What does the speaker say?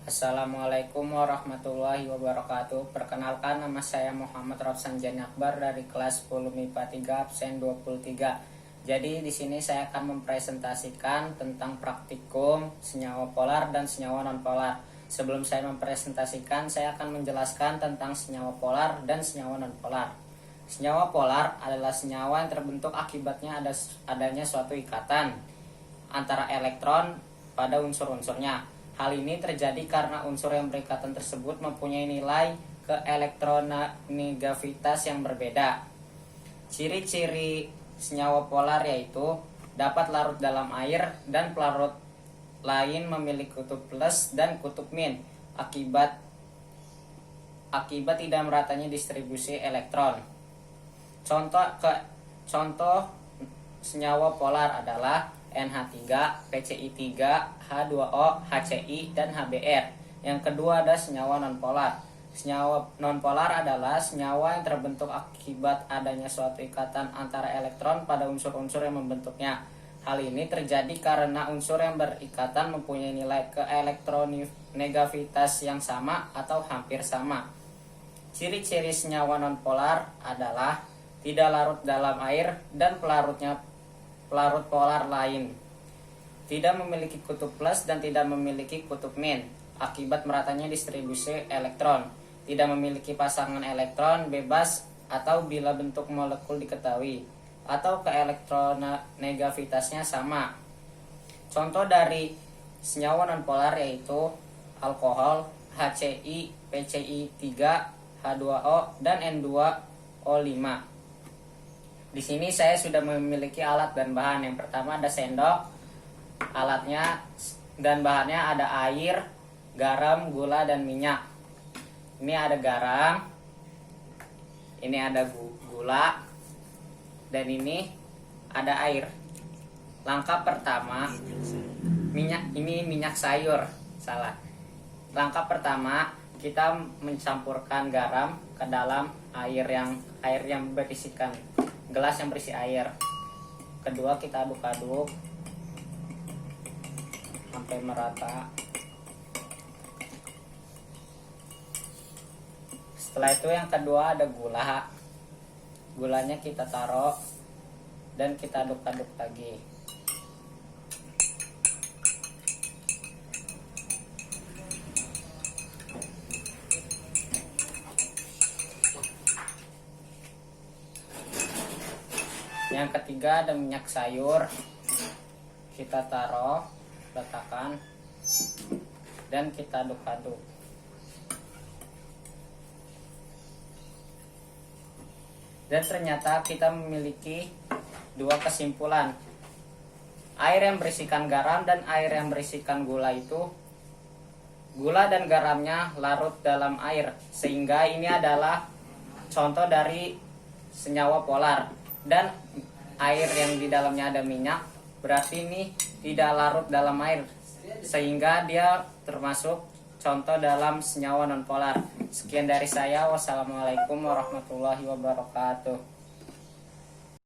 Assalamualaikum warahmatullahi wabarakatuh. Perkenalkan, nama saya Muhammad Rafsan Jani Akbar dari kelas 10 MIPA 3 absen 23. Jadi di sini saya akan mempresentasikan tentang praktikum senyawa polar dan senyawa nonpolar. Sebelum saya mempresentasikan, saya akan menjelaskan tentang senyawa polar dan senyawa nonpolar. Senyawa polar adalah senyawa yang terbentuk akibatnya adanya suatu ikatan antara elektron pada unsur-unsurnya. Hal ini terjadi karena unsur yang berikatan tersebut mempunyai nilai keelektronegativitas yang berbeda. Ciri-ciri senyawa polar yaitu dapat larut dalam air dan pelarut lain memiliki kutub plus dan kutub min akibat tidak meratanya distribusi elektron. Contoh senyawa polar adalah NH3, PCI3, H2O, HCI, dan HBr. Yang kedua ada senyawa nonpolar. Senyawa nonpolar adalah senyawa yang terbentuk akibat adanya suatu ikatan antara elektron pada unsur-unsur yang membentuknya. Hal ini terjadi karena unsur yang berikatan mempunyai nilai keelektronegativitas yang sama atau hampir sama. Ciri-ciri senyawa nonpolar adalah tidak larut dalam air dan pelarut polar lain, tidak memiliki kutub plus dan tidak memiliki kutub min akibat meratanya distribusi elektron, tidak memiliki pasangan elektron bebas atau bila bentuk molekul diketahui, atau keelektronegativitasnya sama. Contoh dari senyawa nonpolar yaitu alkohol, HCI, PCI3, H2O, dan N2O5. Di sini saya sudah memiliki alat dan bahan. Yang pertama ada sendok, alatnya dan bahannya ada air, garam, gula, dan minyak. Ini ada garam, ini ada gula, dan ini ada air. Langkah pertama, minyak sayur, salah. Langkah pertama, kita mencampurkan garam ke dalam air yang berisikan gelas yang berisi air. Kedua, kita aduk-aduk sampai merata. Setelah itu yang kedua ada gula. Gulanya kita taruh dan kita aduk-aduk lagi. Yang ketiga ada minyak sayur, kita taruh, letakkan, dan kita aduk-aduk. Dan ternyata kita memiliki dua kesimpulan. Air yang berisikan garam dan air yang berisikan gula itu, gula dan garamnya larut dalam air, sehingga ini adalah contoh dari senyawa polar. Dan air yang di dalamnya ada minyak, berarti ini tidak larut dalam air, sehingga dia termasuk contoh dalam senyawa nonpolar. Sekian dari saya. Wassalamualaikum warahmatullahi wabarakatuh.